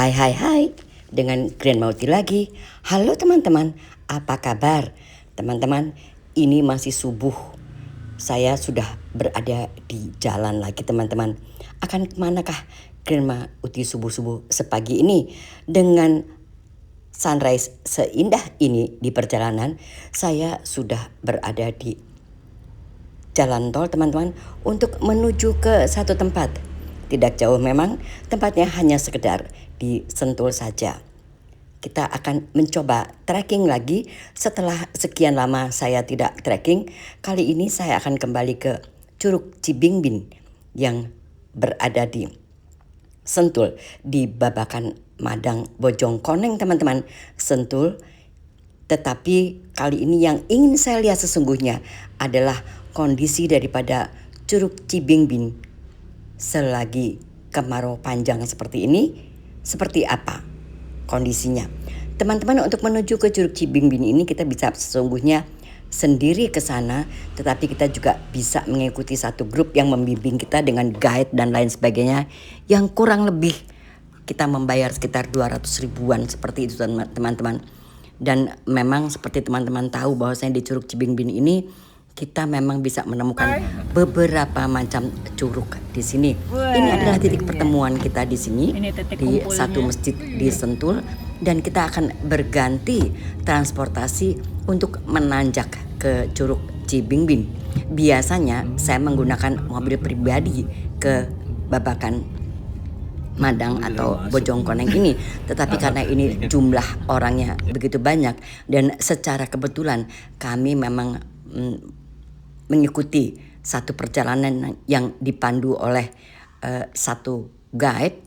Hai hai hai, dengan Grand Mauti lagi. Halo teman-teman, apa kabar? Teman-teman, ini masih subuh. Saya sudah berada di jalan lagi teman-teman. Akan kemanakah Grand Mauti subuh-subuh sepagi ini? Dengan sunrise seindah ini di perjalanan, saya sudah berada di jalan tol teman-teman untuk menuju ke satu tempat. Tidak jauh memang, tempatnya hanya sekedar di Sentul saja. Kita akan mencoba trekking lagi setelah sekian lama saya tidak trekking. Kali ini saya akan kembali ke Curug Cibingbin yang berada di Sentul, di Babakan Madang Bojongkoneng teman-teman. Sentul, tetapi kali ini yang ingin saya lihat sesungguhnya adalah kondisi daripada Curug Cibingbin selagi kemarau panjang seperti ini, seperti apa kondisinya. Teman-teman, untuk menuju ke Curug Cibingbin ini kita bisa sesungguhnya sendiri ke sana, tetapi kita juga bisa mengikuti satu grup yang membimbing kita dengan guide dan lain sebagainya, yang kurang lebih kita membayar sekitar 200 ribuan seperti itu teman-teman. Dan memang seperti teman-teman tahu bahwasanya di Curug Cibingbin ini kita memang bisa menemukan beberapa macam curug di sini. Ini adalah titik pertemuan kita di sini, di satu masjid di Sentul, dan kita akan berganti transportasi untuk menanjak ke Curug Cibingbin. Biasanya saya menggunakan mobil pribadi ke Babakan Madang atau Bojongkoneng ini, tetapi karena ini jumlah orangnya begitu banyak dan secara kebetulan kami memang mengikuti satu perjalanan yang dipandu oleh satu guide.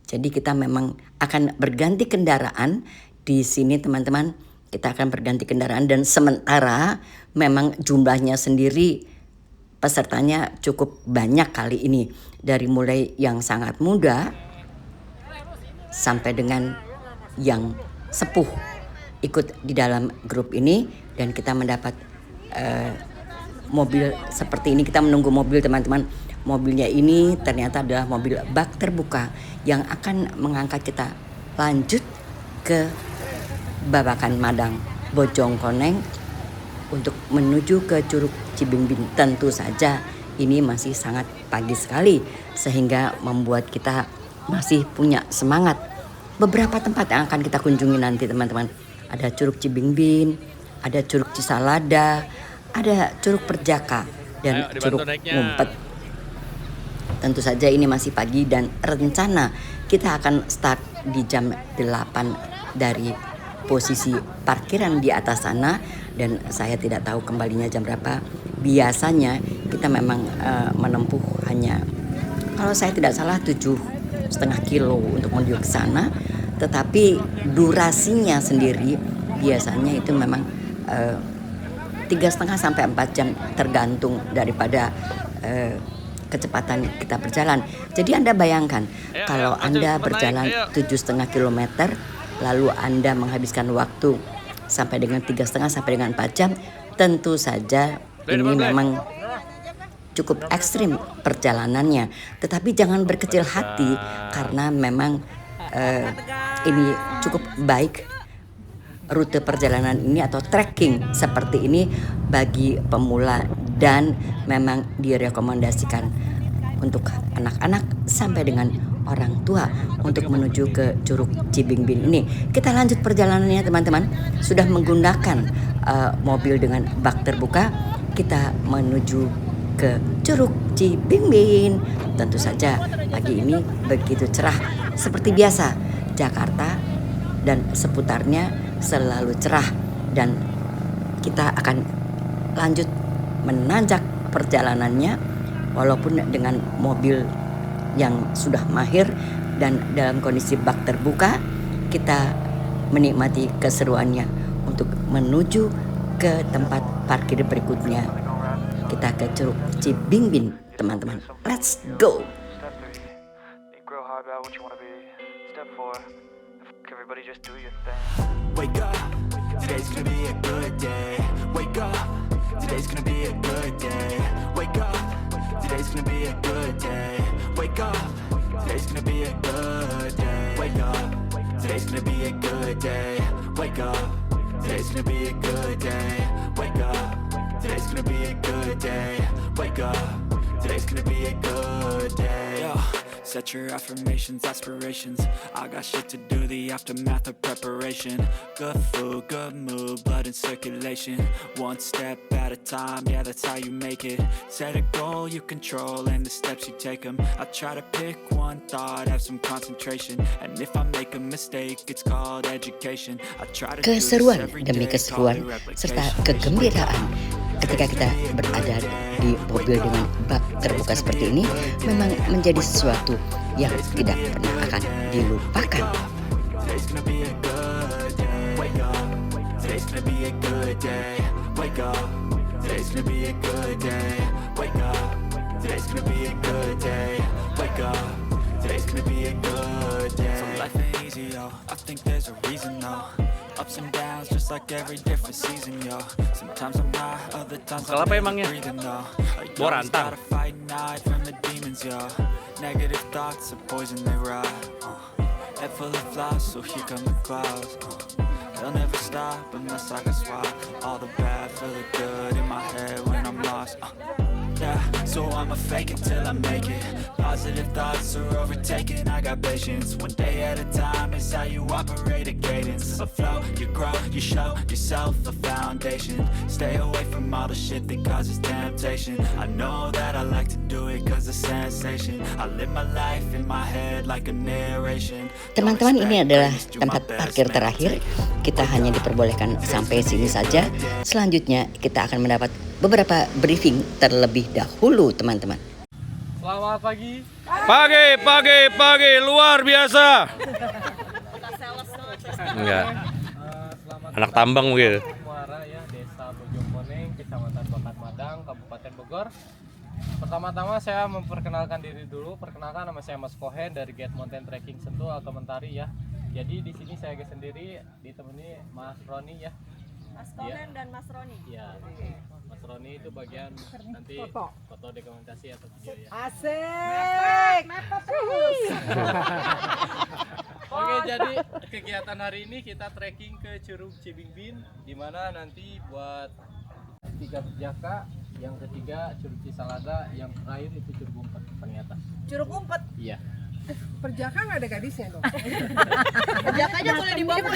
Jadi kita memang akan berganti kendaraan di sini teman-teman. Kita akan berganti kendaraan dan sementara memang jumlahnya sendiri pesertanya cukup banyak kali ini. Dari mulai yang sangat muda sampai dengan yang sepuh ikut di dalam grup ini, dan kita mendapat mobil seperti ini. Kita menunggu mobil teman-teman. Mobilnya ini ternyata adalah mobil bak terbuka yang akan mengangkat kita lanjut ke Babakan Madang Bojongkoneng untuk menuju ke Curug Cibingbin. Tentu saja ini masih sangat pagi sekali sehingga membuat kita masih punya semangat. Beberapa tempat yang akan kita kunjungi nanti teman-teman. Ada Curug Cibingbin, ada Curug Cisalada, ada Curug Perjaka dan Curug Ngumpet. Tentu saja ini masih pagi dan rencana kita akan start di jam 8 dari posisi parkiran di atas sana, dan saya tidak tahu kembalinya jam berapa. Biasanya kita memang menempuh hanya, kalau saya tidak salah 7,5 kilo untuk menuju ke sana, tetapi durasinya sendiri biasanya itu memang 3,5 sampai 4 jam tergantung daripada kecepatan kita berjalan. Jadi Anda bayangkan kalau Anda berjalan 7,5 kilometer lalu Anda menghabiskan waktu sampai dengan 3,5 sampai dengan 4 jam, tentu saja ini memang cukup ekstrim perjalanannya. Tetapi jangan berkecil hati karena memang ini cukup baik rute perjalanan ini atau trekking seperti ini bagi pemula, dan memang direkomendasikan untuk anak-anak sampai dengan orang tua untuk menuju ke Curug Cibingbin ini. Kita lanjut perjalanannya teman-teman. Sudah menggunakan mobil dengan bak terbuka, kita menuju ke Curug Cibingbin. Tentu saja pagi ini begitu cerah. Seperti biasa, Jakarta dan seputarnya selalu cerah, dan kita akan lanjut menanjak perjalanannya walaupun dengan mobil yang sudah mahir dan dalam kondisi bak terbuka. Kita menikmati keseruannya untuk menuju ke tempat parkir berikutnya. Kita ke Curug Cibingbin teman-teman. Let's go. Everybody just do your thing. Wake up, today's gonna be a good day. Wake up, today's gonna be a good day. Wake up, today's gonna be a good day. Wake up, today's gonna be a good day. Wake up, today's gonna be a good day. Wake up, today's gonna be a good day. Wake up, today's gonna be a good day. Wake up, today's gonna be a good day. Yo, set your affirmations, aspirations. I got shit to do, the aftermath of preparation. Good food, good mood, blood in circulation. One step at a time, yeah, that's how you make it. Set a goal you control and the steps you take them. I try to pick one thought, have some concentration. And if I make a mistake, it's called education. I try to do this Keseruan every demi day, call it keseruan serta replication. kegembiraan ketika kita berada di mobil dengan bak terbuka seperti ini memang menjadi sesuatu yang tidak pernah akan dilupakan. Today's gonna be a good day. Wake up. Today's gonna be a good day. Wake up. Today's gonna be a good day. Wake up. Today's gonna be a good day. Wake up. Today's gonna be a good day. So life ain't easy, yo. I think there's a reason, though. Ups and downs, just like every different season, yo. Sometimes I'm high, other times I'm breathing, though. I always gotta fight and hide from the demons, yo. Negative thoughts are poison, they rot. Head full of flies, so here come the clouds. They'll never stop unless I can swap all the bad for the good in my head when I'm lost. Yeah, so I'ma fake it till I make it. Positive thoughts are overtaken, I got patience. One day at a time is how you operate a cadence. A flow, you grow, you show yourself a foundation. Stay away from all the shit that causes temptation. I know that I like to do it cause it's sensation. I live my life in my head like a narration. Teman-teman, ini adalah tempat parkir terakhir. Kita hanya diperbolehkan sampai sini saja. Selanjutnya kita akan mendapat beberapa briefing terlebih dahulu, teman-teman. Selamat pagi. Pagi, luar biasa. Enggak. Anak tambang mungkin. Muara ya, Desa Bojongkoneng, Kecamatan Bakat Madang, Kabupaten Bogor. Pertama-tama saya memperkenalkan diri dulu. Perkenalkan, nama saya Mas Kohen dari Get Mountain Trekking Sentul atau Mentari ya. Jadi di sini saya sendiri ditemani Mas Roni ya. Mas Kohen dan Mas Roni. Iya. Mas Roni itu bagian nanti foto dokumentasi atau video ya. Asik. Mepet terus. Oke, jadi kegiatan hari ini kita trekking ke Curug Cibingbin, di mana nanti buat 3 perjaka, yang ketiga Curug Cisalada, yang terakhir itu Curug Umpet paling atas. Curug Umpet. Iya. Perjaka nggak ada gadisnya dong. Perjakanya boleh dibawa.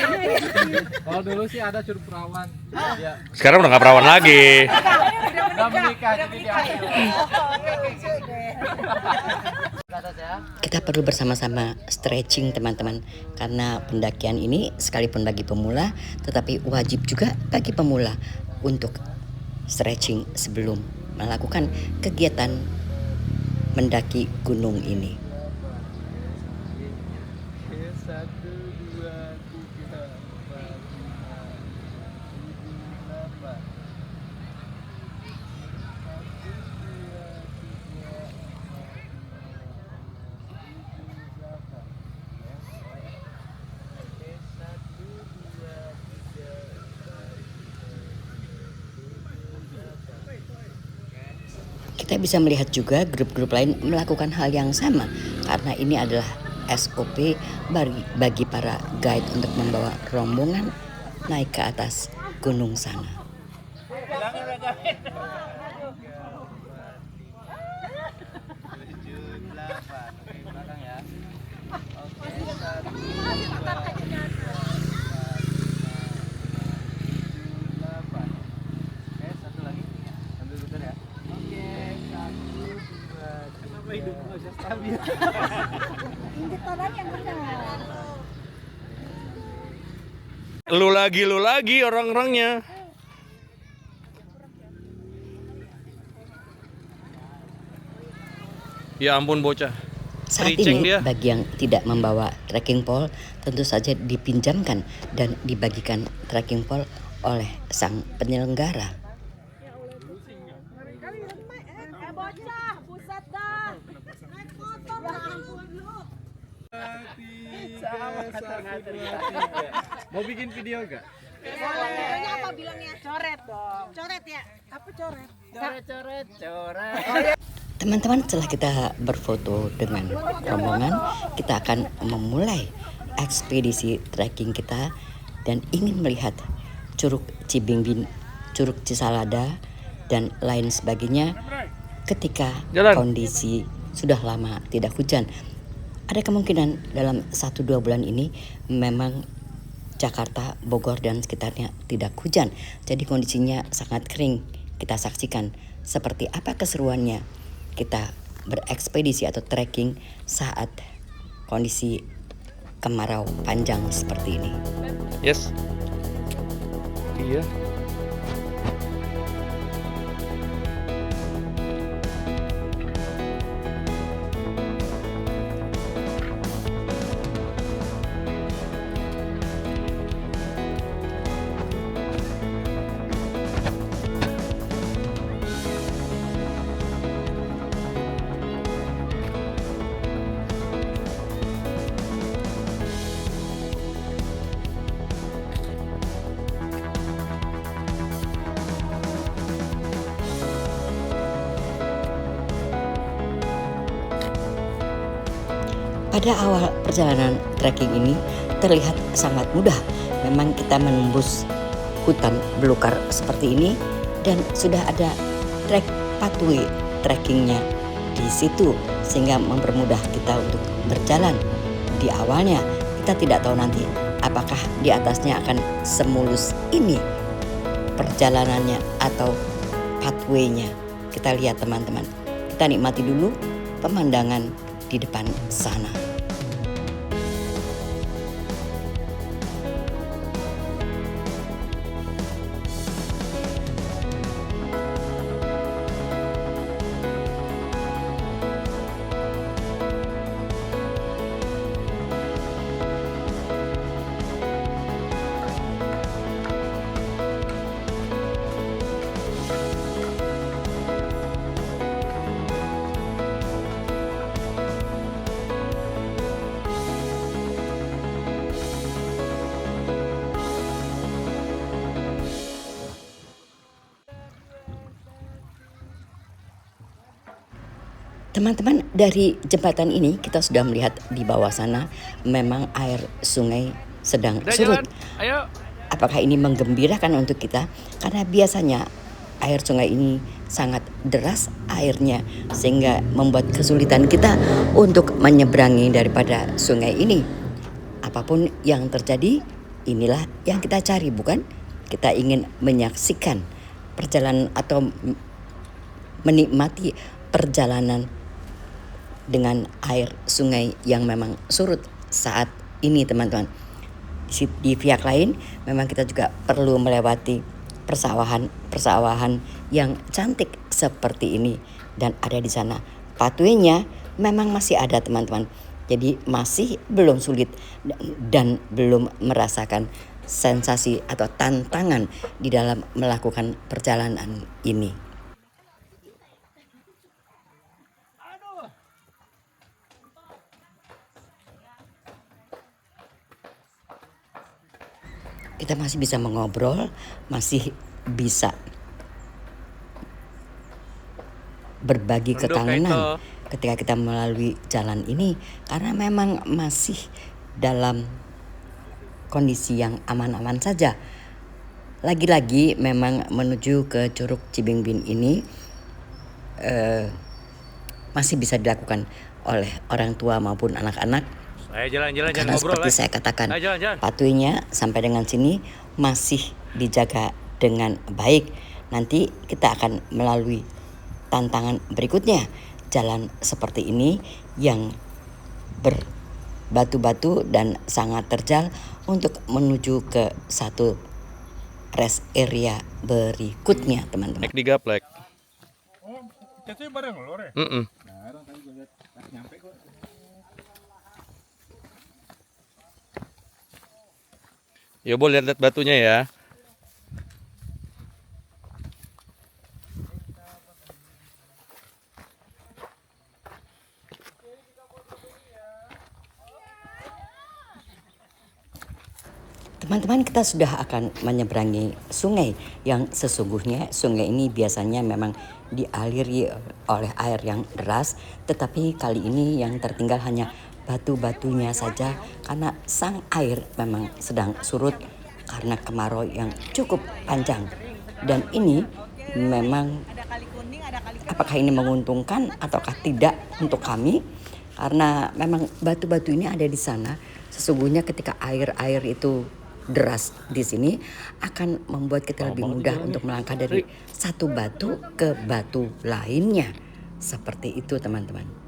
Kalau dulu sih ada Curug Perawan. Ya. Sekarang udah nggak perawan lagi. Udah menikah jadi diambil. Kita perlu bersama-sama stretching, teman-teman, karena pendakian ini sekalipun bagi pemula tetapi wajib juga bagi pemula untuk stretching sebelum melakukan kegiatan mendaki gunung ini. 1, 2, 3, 4, 5, 6, 7, 8. Kita bisa melihat juga grup-grup lain melakukan hal yang sama karena ini adalah SOP bagi para guide untuk membawa rombongan naik ke atas gunung sana. Lu lagi orang-orangnya. Ya ampun bocah. Saat Riceng ini dia. bagi yang tidak membawa trekking pole tentu saja dipinjamkan dan dibagikan trekking pole oleh sang penyelenggara. Bocah, pusat dah. Naik motor lah. Mau bikin video gak? Videonya apa bilangnya? Coret dong. Coret ya? Apa coret? Coret. Teman-teman, setelah kita berfoto dengan rombongan, kita akan memulai ekspedisi trekking kita dan ingin melihat Curug Cibingbin, Curug Cisalada, dan lain sebagainya ketika kondisi sudah lama tidak hujan. Ada kemungkinan dalam 1-2 bulan ini memang Jakarta, Bogor, dan sekitarnya tidak hujan. Jadi kondisinya sangat kering. Kita saksikan seperti apa keseruannya kita berekspedisi atau trekking saat kondisi kemarau panjang seperti ini. Yes. Iya. Pada awal perjalanan trekking ini terlihat sangat mudah. Memang kita menembus hutan belukar seperti ini dan sudah ada trek pathway trekkingnya di situ sehingga mempermudah kita untuk berjalan. Di awalnya kita tidak tahu nanti apakah di atasnya akan semulus ini perjalanannya atau pathway-nya. Kita lihat teman-teman. Kita nikmati dulu pemandangan di depan sana. Teman-teman, dari jembatan ini kita sudah melihat di bawah sana memang air sungai sedang surut. Ayo. Apakah ini menggembirakan untuk kita? Karena biasanya air sungai ini sangat deras airnya sehingga membuat kesulitan kita untuk menyeberangi daripada sungai ini. Apapun yang terjadi, inilah yang kita cari, bukan? Kita ingin menyaksikan perjalanan atau menikmati perjalanan dengan air sungai yang memang surut saat ini, teman-teman. Di pihak lain memang kita juga perlu melewati persawahan yang cantik seperti ini dan ada di sana pathway-nya memang masih ada, teman-teman. Jadi masih belum sulit dan belum merasakan sensasi atau tantangan di dalam melakukan perjalanan ini. Kita masih bisa mengobrol, masih bisa berbagi kekangenan ketika kita melalui jalan ini karena memang masih dalam kondisi yang aman-aman saja. Lagi-lagi memang menuju ke Curug Cibingbin ini masih bisa dilakukan oleh orang tua maupun anak-anak. Jalan-jalan Karena ngobrol. seperti saya katakan, jalan. pathway-nya sampai dengan sini masih dijaga dengan baik. Nanti kita akan melalui tantangan berikutnya, jalan seperti ini yang berbatu-batu dan sangat terjal untuk menuju ke satu rest area berikutnya, teman-teman. Naik digaplek. Oh, itu bareng lo, Re? Ya boleh lihat batunya ya. Teman-teman, kita sudah akan menyeberangi sungai yang sesungguhnya sungai ini biasanya memang dialiri oleh air yang deras, tetapi kali ini yang tertinggal hanya batu-batunya saja karena sang air memang sedang surut karena kemarau yang cukup panjang. Dan ini memang apakah ini menguntungkan ataukah tidak untuk kami, karena memang batu-batu ini ada di sana. Sesungguhnya ketika air itu deras di sini akan membuat kita lebih mudah untuk melangkah dari satu batu ke batu lainnya. Seperti itu teman-teman.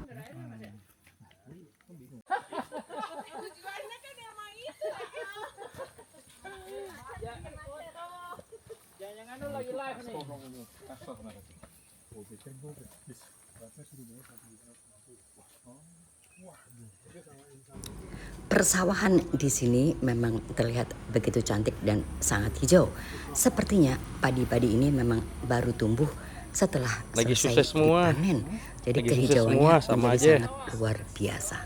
Persawahan di sini memang terlihat begitu cantik dan sangat hijau. Sepertinya padi-padi ini memang baru tumbuh setelah Lagi selesai sukses semua. dipanen. Jadi Lagi sukses kehijauannya semua, sama menjadi aja. sangat luar biasa.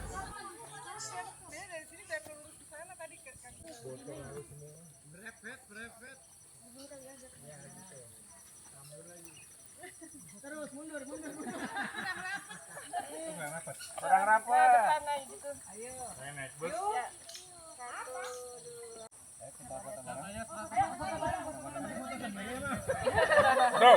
Orang rapat. Bro.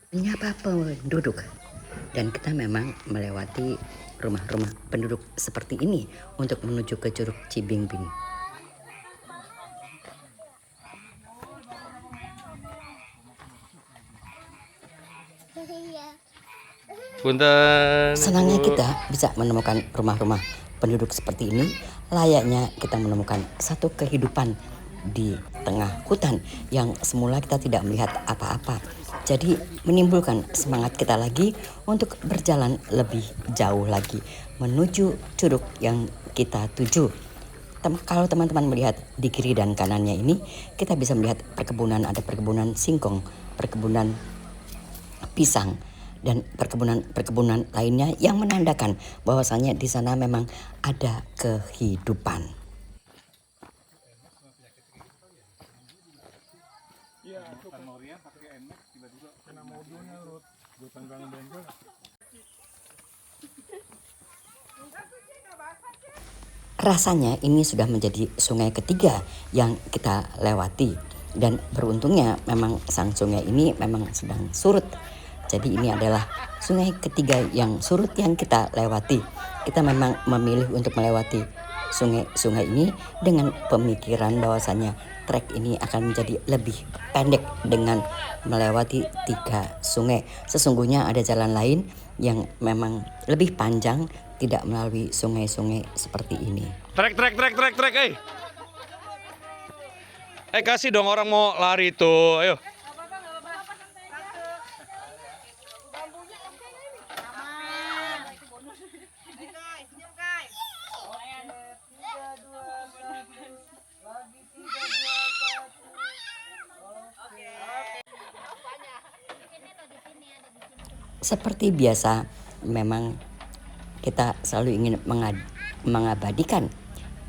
Menyapa penduduk, dan kita memang melewati rumah-rumah penduduk seperti ini untuk menuju ke Curug Cibingbing. Punten. Senangnya Bu. kita bisa menemukan rumah-rumah penduduk seperti ini. Layaknya kita menemukan satu kehidupan di tengah hutan yang semula kita tidak melihat apa-apa. Jadi menimbulkan semangat kita lagi untuk berjalan lebih jauh lagi menuju curug yang kita tuju. Kalau teman-teman melihat di kiri dan kanannya ini, kita bisa melihat perkebunan, ada perkebunan singkong, perkebunan pisang, dan perkebunan lainnya yang menandakan bahwasanya di sana memang ada kehidupan. Rasanya ini sudah menjadi sungai ketiga yang kita lewati, dan beruntungnya memang sang sungai ini memang sedang surut. Jadi ini adalah sungai ketiga yang surut yang kita lewati. Kita memang memilih untuk melewati sungai ini dengan pemikiran bahwasanya trek ini akan menjadi lebih pendek dengan melewati 3 sungai. Sesungguhnya ada jalan lain yang memang lebih panjang, tidak melalui sungai-sungai seperti ini. Trek, kasih dong orang mau lari tuh, ayo. Seperti biasa, memang kita selalu ingin mengabadikan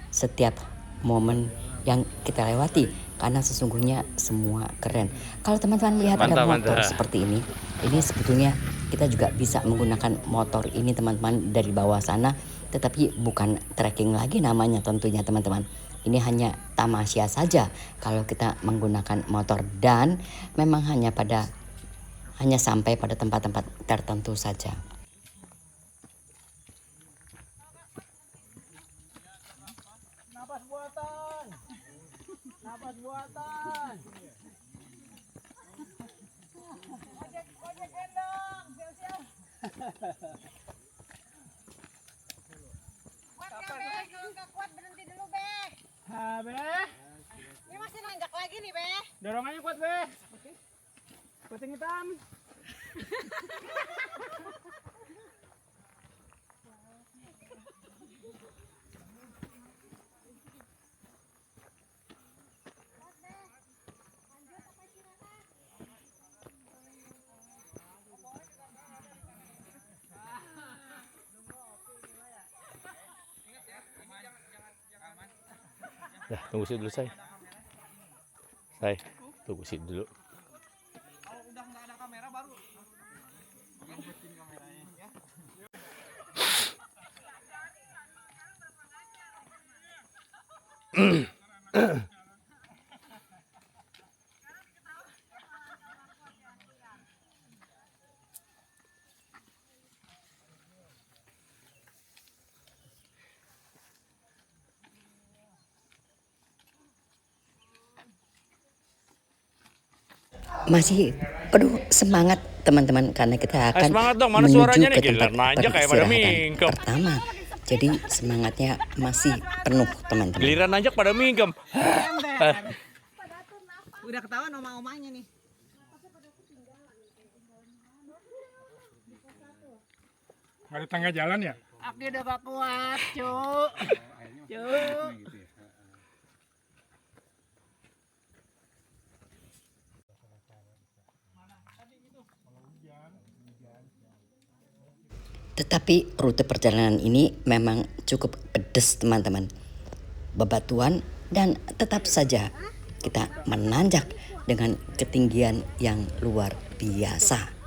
setiap momen yang kita lewati, karena sesungguhnya semua keren. Kalau teman-teman lihat ada motor seperti ini sebetulnya kita juga bisa menggunakan motor ini teman-teman dari bawah sana, tetapi bukan trekking lagi namanya tentunya teman-teman. Ini hanya tamasya saja kalau kita menggunakan motor, dan memang hanya sampai pada tempat-tempat tertentu saja. Napas buatan. Ojek gendong, siap-siap. Kuat ya, Be? Kalau nggak kuat berhenti dulu, Be. Be? Ini masih nanjak lagi nih, Be. Dorongannya kuat, Be. Kucing hitam. Dah, tunggu sini dulu, Say. Tunggu sini dulu. Kalau udah nggak ada kamera baru. Bikin kameranya ya. Masih penuh semangat teman-teman karena kita akan semangat dong, mana menuju suaranya nih? ke tempat Giliran aja kayak pada peristirahatan mingkem. pertama. Jadi semangatnya masih penuh teman-teman. Giliran aja pada mingkem. Udah ketahuan oma-omanya nih. Nggak ada tangga jalan ya? Aki udah gak kuat, Cuk. Cuk. Tetapi rute perjalanan ini memang cukup pedes teman-teman. Bebatuan dan tetap saja kita menanjak dengan ketinggian yang luar biasa.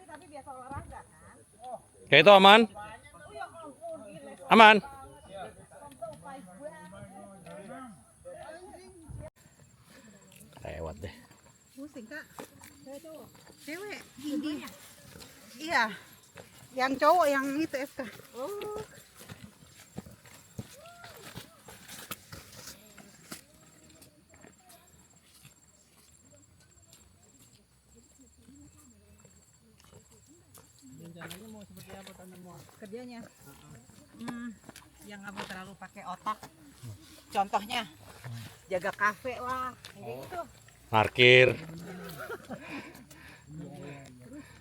Tapi biasa olahraga kan? Kayak itu aman? Aman? Lewat deh. Pusing, Kak. Cewek. Ini. Iya. Yang cowok yang itu FK. Oh. Rencananya mau seperti apa tadi mau? Kerjanya. Yang nggak mau terlalu pakai otak. Contohnya jaga kafe lah, kayak gitu. Parkir.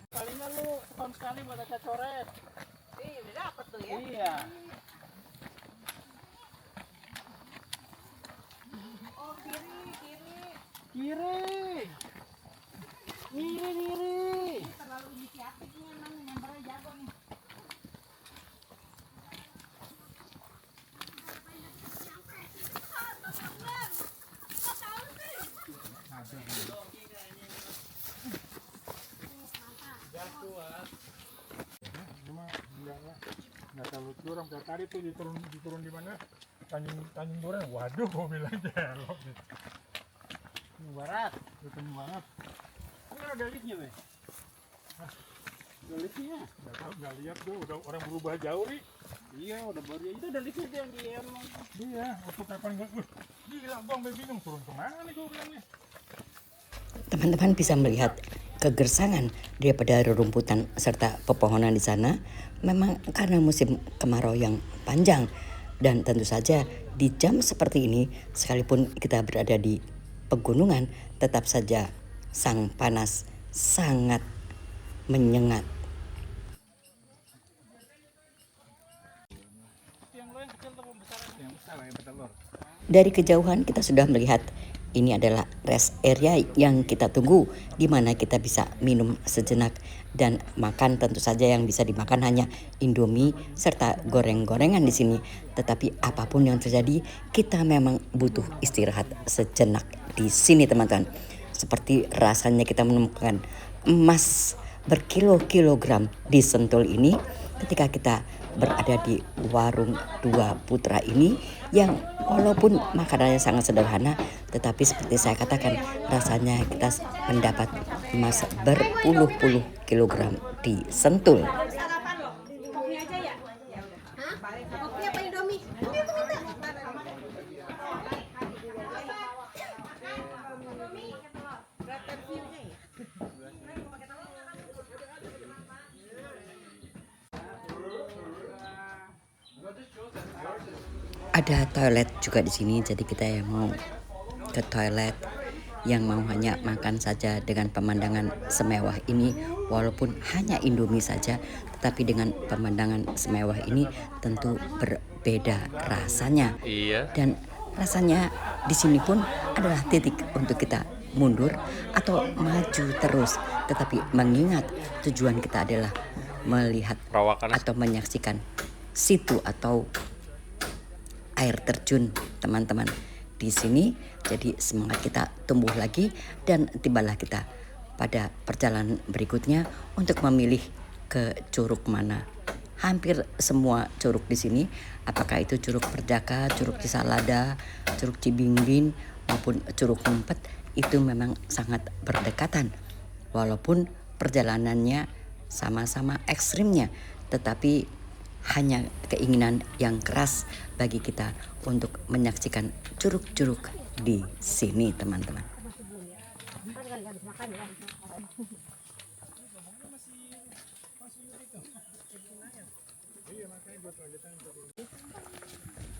Palingnya lu setahun sekali buat cat coret. Udah dapet tuh ya. Iya. Oh, kiri. Kiri. Kiri. Terlalu inisiatif nih emang nyampernya jago nih. Nggak terlalu curam. Kayak tadi tuh diturun di mana? Tanjung Duren. Waduh, gue bilang jelok. Barat. Itu banget. Kan ada liftnya, Be. Ada liftnya. Nggak lihat tuh. Udah orang berubah jauh nih. Iya, udah baru itu ada liftnya tuh yang di Iya. Waktu kapan gue. Gila bang, gue bingung turun kemana nih gue bilangnya. Teman-teman bisa melihat kegersangan daripada rerumputan serta pepohonan di sana memang karena musim kemarau yang panjang. Dan tentu saja di jam seperti ini sekalipun kita berada di pegunungan tetap saja sang panas sangat menyengat. Dari kejauhan kita sudah melihat ini adalah rest area yang kita tunggu, di mana kita bisa minum sejenak dan makan. Tentu saja yang bisa dimakan hanya Indomie serta goreng-gorengan di sini. Tetapi apapun yang terjadi, kita memang butuh istirahat sejenak di sini, teman-teman. Seperti rasanya kita menemukan emas berkilo-kilogram di Sentul ini ketika kita berada di warung Dua Putra ini yang walaupun makanannya sangat sederhana, tetapi seperti saya katakan rasanya kita mendapat emas berpuluh-puluh kilogram di Sentul. Sarapan loh. Kopi aja ya? Hah? Kopi apa Indomie? Kopi apa minta? Ada toilet juga di sini, jadi kita yang mau ke toilet, yang mau hanya makan saja dengan pemandangan semewah ini, walaupun hanya Indomie saja, tetapi dengan pemandangan semewah ini tentu berbeda rasanya. Iya. Dan rasanya di sini pun adalah titik untuk kita mundur atau maju terus. Tetapi mengingat tujuan kita adalah melihat Perawakan atau menyaksikan situ atau air terjun teman-teman di sini. Jadi semangat kita tumbuh lagi dan tibalah kita pada perjalanan berikutnya untuk memilih ke curug mana. Hampir semua curug di sini, apakah itu Curug Perjaka, Curug Cisalada, Curug Cibingbin maupun Curug Ngumpet, itu memang sangat berdekatan. Walaupun perjalanannya sama-sama ekstrimnya, tetapi hanya keinginan yang keras bagi kita untuk menyaksikan curug-curug di sini teman-teman.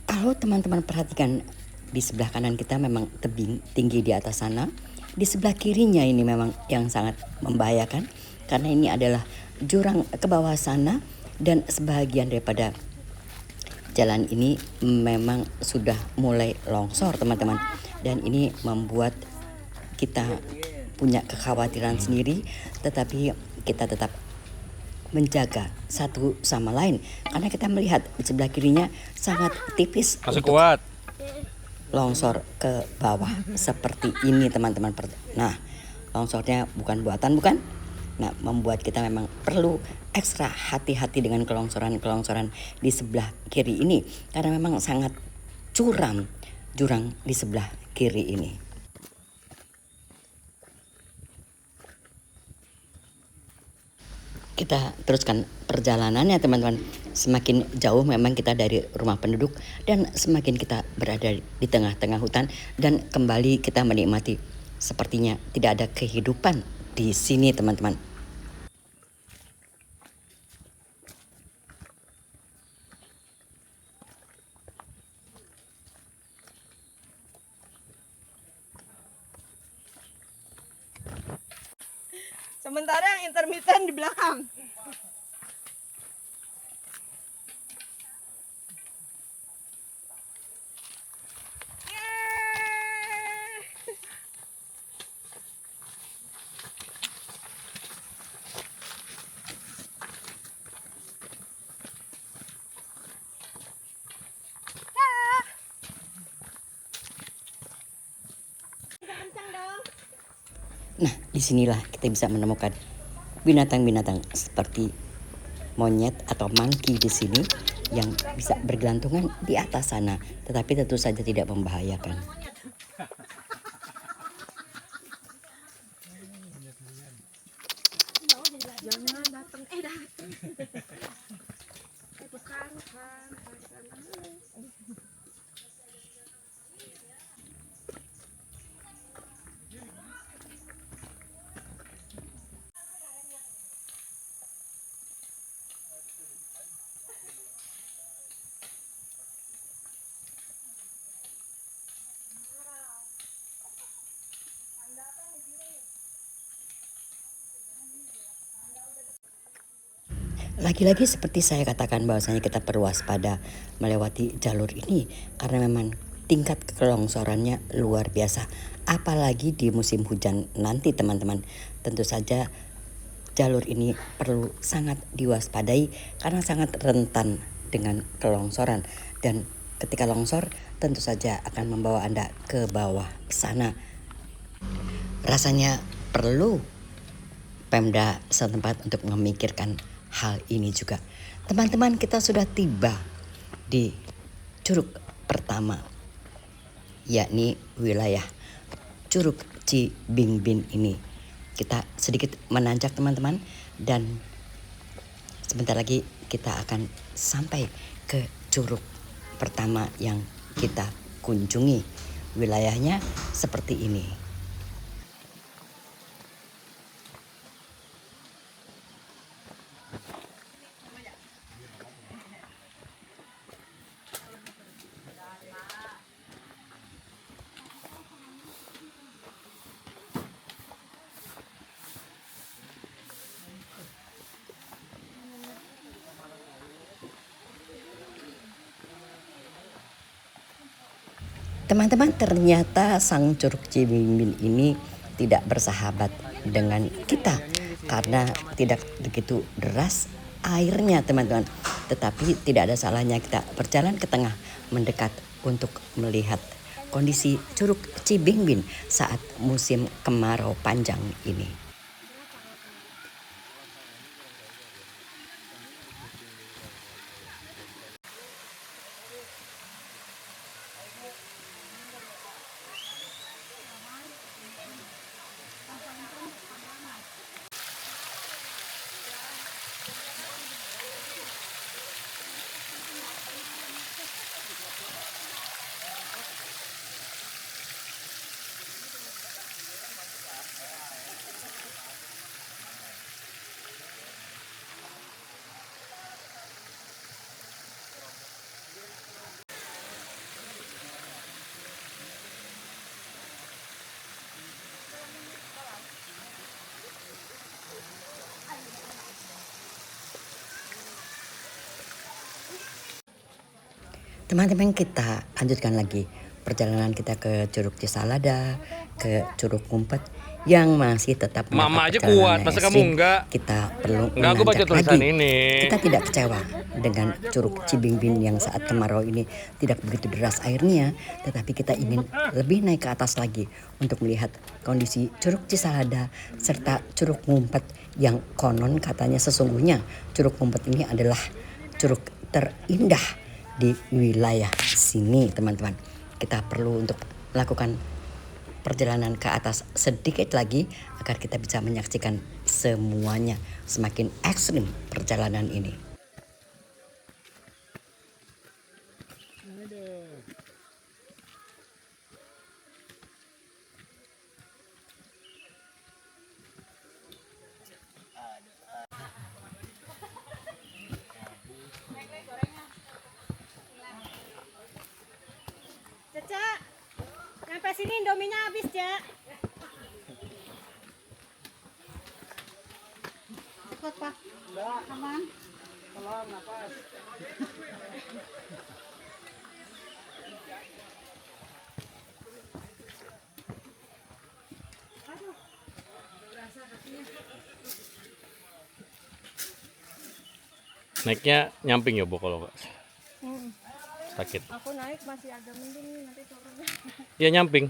Kalau teman-teman perhatikan di sebelah kanan kita memang tebing tinggi di atas sana. Di sebelah kirinya ini memang yang sangat membahayakan karena ini adalah jurang ke bawah sana dan sebagian daripada jalan ini memang sudah mulai longsor teman-teman. Dan ini membuat kita punya kekhawatiran sendiri, tetapi kita tetap menjaga satu sama lain karena kita melihat di sebelah kirinya sangat tipis Masih untuk kuat. longsor ke bawah seperti ini teman-teman. Nah, longsornya bukan buatan bukan? Nah, membuat kita memang perlu ekstra hati-hati dengan kelongsoran di sebelah kiri ini karena memang sangat curam jurang di sebelah kiri ini. Kita teruskan perjalanannya teman-teman. Semakin jauh memang kita dari rumah penduduk dan semakin kita berada di tengah-tengah hutan dan kembali kita menikmati sepertinya tidak ada kehidupan di sini teman-teman. Sementara yang intermittent di belakang. Nah, disinilah kita bisa menemukan binatang-binatang seperti monyet atau monkey di sini yang bisa bergelantungan di atas sana, tetapi tentu saja tidak membahayakan. Lagi-lagi seperti saya katakan bahwasanya kita perlu waspada melewati jalur ini karena memang tingkat kelongsorannya luar biasa. Apalagi di musim hujan nanti teman-teman. Tentu saja jalur ini perlu sangat diwaspadai karena sangat rentan dengan kelongsoran. Dan ketika longsor tentu saja akan membawa Anda ke bawah sana. Rasanya perlu Pemda setempat untuk memikirkan hal ini juga. Teman-teman, kita sudah tiba di curug pertama, yakni wilayah Curug Cibingbin ini. Kita sedikit menanjak teman-teman dan sebentar lagi kita akan sampai ke curug pertama yang kita kunjungi. Wilayahnya seperti ini. Teman-teman, ternyata sang Curug Cibingbin ini tidak bersahabat dengan kita karena tidak begitu deras airnya teman-teman. Tetapi tidak ada salahnya kita berjalan ke tengah mendekat untuk melihat kondisi Curug Cibingbin saat musim kemarau panjang ini. Teman-teman, kita lanjutkan lagi perjalanan kita ke Curug Cisalada, ke Curug Ngumpet yang masih tetap Mama aja mendapat kuat, perjalanan masa ekstrim. kamu enggak? Kita perlu Enggak, aku baca menanjak tulisan lagi. ini. Kita tidak kecewa dengan Curug Cibingbin yang saat kemarau ini tidak begitu deras airnya, tetapi kita ingin lebih naik ke atas lagi untuk melihat kondisi Curug Cisalada serta Curug Ngumpet yang konon katanya sesungguhnya Curug Ngumpet ini adalah curug terindah di wilayah sini teman-teman. Kita perlu untuk melakukan perjalanan ke atas sedikit lagi agar kita bisa menyaksikan semuanya. Semakin ekstrim perjalanan ini. Caca, nyampe sini Indominya habis, Cak. Ikut, Pak. Enggak. Aman. Tolong, napas. Naiknya nyamping ya Bu kalau nggak sakit. Aku naik masih agak mending nih, nanti turunnya. Ya nyamping.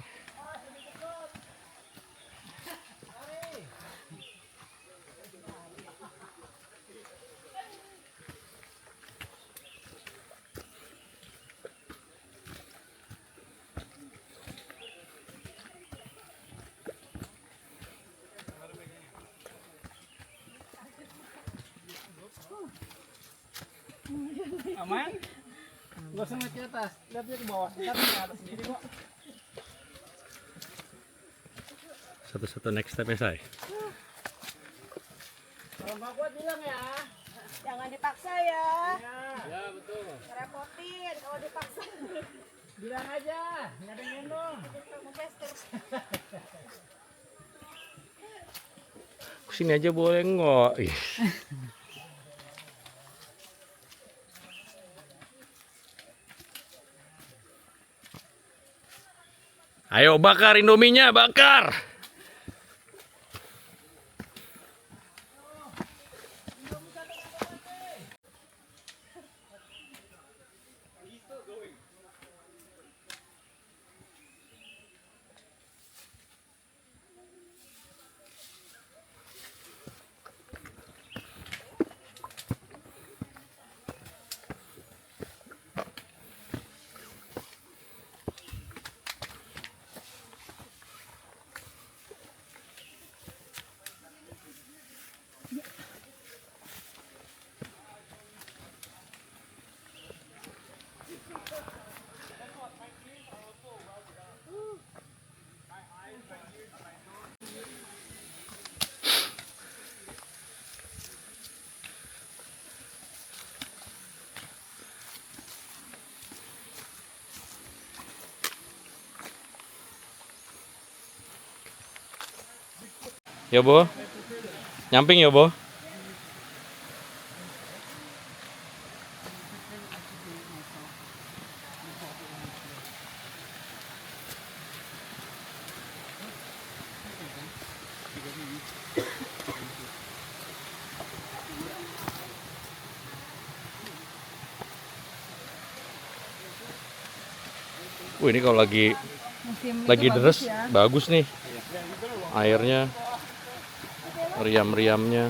Aman? Gak usah ngeliat ke atas, lihat dia ke bawah. Ntar ke atas sendiri kok. Satu-satu next stepnya saya. Kalau nggak kuat bilang ya. Jangan dipaksa ya. Ya betul. Repotin kalau dipaksa. Bilang aja, nggak ada yang gendong. Kamu gestur. Kesini aja boleh nggak? Ih. Ayo bakar Indominya, bakar. Ya Bu, nyamping ya Bu. Ini kalau lagi Musim lagi itu deres bagus ya. bagus nih. Airnya, meriam-meriamnya.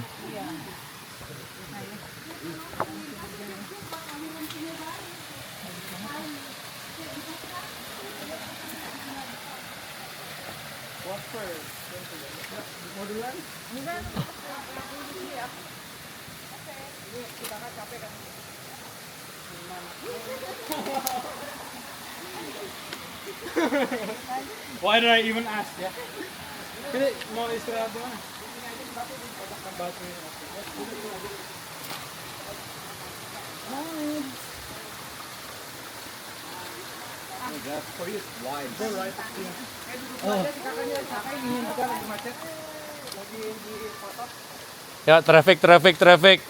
Why did I even ask ya? Ini mau istirahat di mana? Ya, traffic. Guys,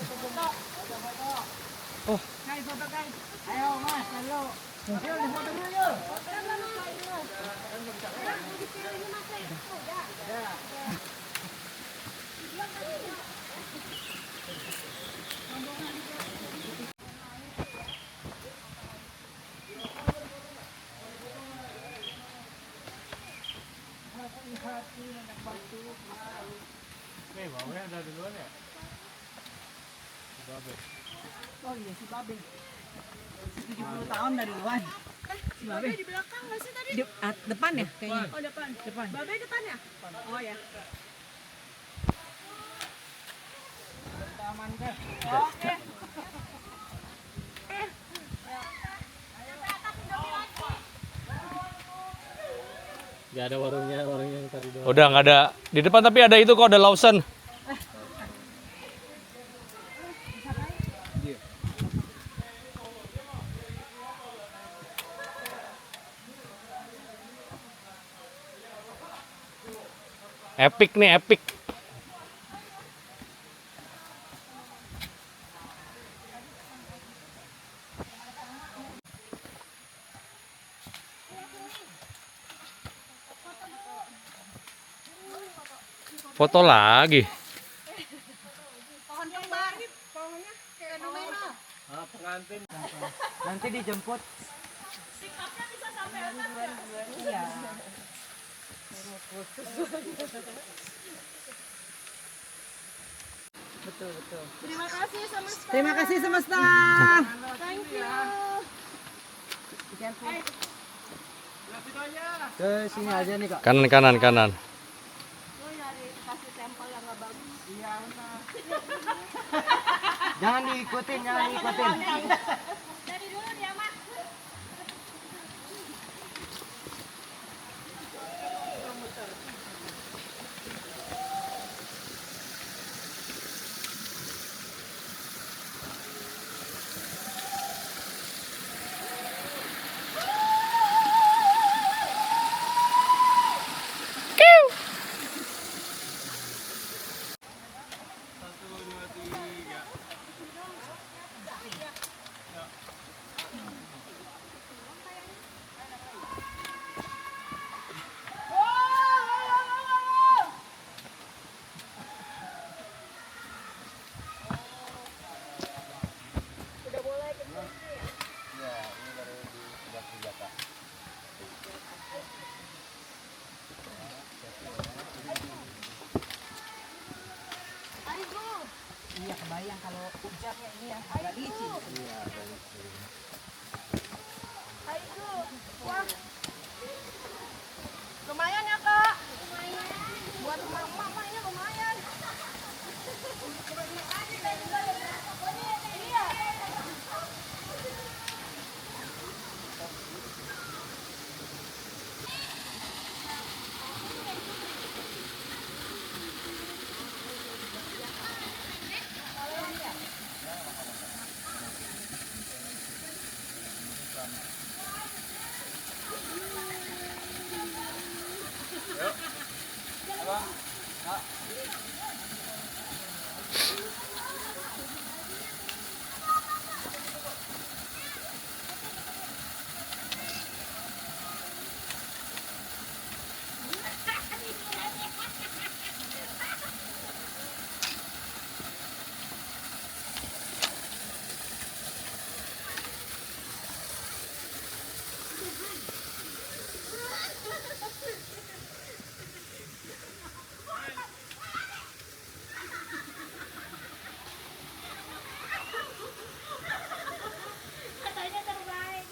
foto guys. Ayo mas, halo. Yuk, di foto dulu yuk. Oh iya si Babe. 70 tahun dari luar. Si Babe Di belakang nggak sih tadi? depan ya kayaknya. Oh depan. Depan. Babe depan ya? Oh ya. Oke. Gak ada warungnya yang tadi doang. Udah nggak ada di depan tapi ada itu kok, ada Lawson. Epic nih, epic. Foto lagi. Pohon kembar. Pohonnya fenomena. Pengantin. Nanti dijemput. Sikapnya bisa sampai atas ya? Iya. Betul. Terima kasih semesta. Terima kasih semesta. Thank you. Ke sini aja nih kak. Kanan. Lu nyari kasih sampel yang nggak bagus. Jangan diikutin. Dari dulu dia mah. Katanya terbaik.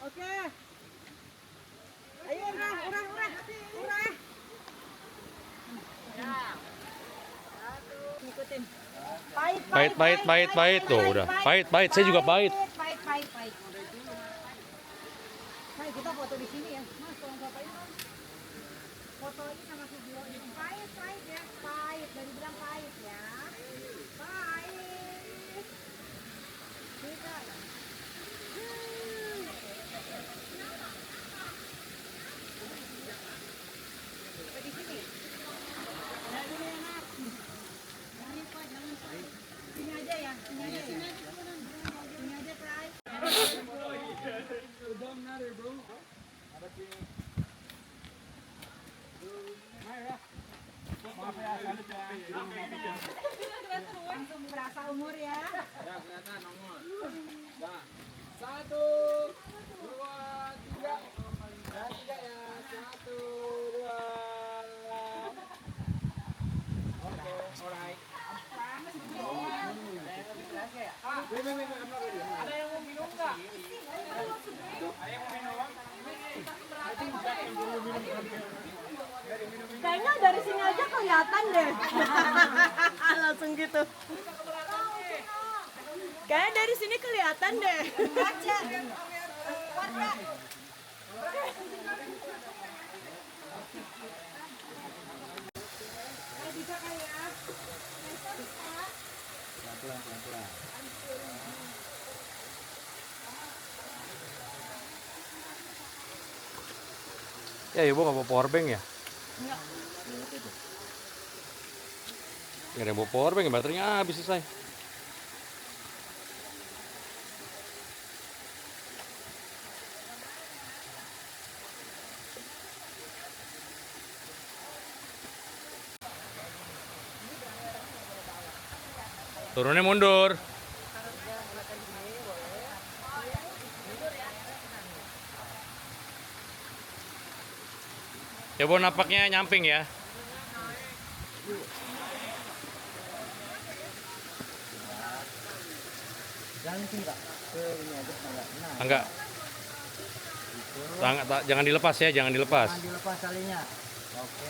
Oke. Ayo urah. Ikutin. Pahit. Tuh udah. Pahit. Saya juga pahit. Pahit. Hai, kita foto di sini ya. Mas, tolong fotoin Mas. Fotoin sama video ini. Pahit ya. Pahit, dari bilang pahit ya. Pahit. Kita. Di sini. Nah, dulu ya, Mas. Sini aja ya. Sini aja, Prai. Langsung berasa umur ya. Kayaknya dari sini aja kelihatan deh. Langsung gitu. Kayaknya dari sini kelihatan deh. Baca. Bisa kali ya. Pelan-pelan. Ya ibu nggak bawa power bank ya? Nggak ada yang bawa power bank, baterainya habis selesai. Turunnya mundur. Ya bu, napaknya nyamping ya. Enggak. Jangan dilepas ya, jangan dilepas. Jangan dilepas talinya. Oke.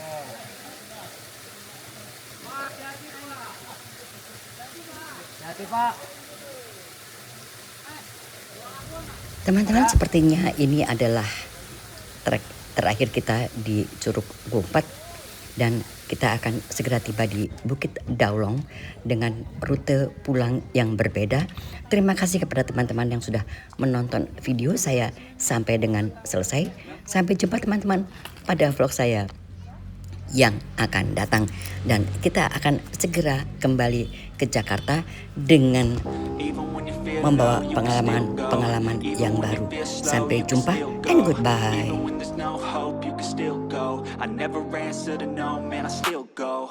Hati Pak. Teman-teman, sepertinya ini adalah trek terakhir kita di Curug Gompat dan kita akan segera tiba di Bukit Daulong dengan rute pulang yang berbeda. Terima kasih kepada teman-teman yang sudah menonton video saya sampai dengan selesai. Sampai jumpa teman-teman pada vlog saya yang akan datang dan kita akan segera kembali ke Jakarta dengan membawa pengalaman yang baru. Sampai jumpa and goodbye. I never answer to no, man, I still go.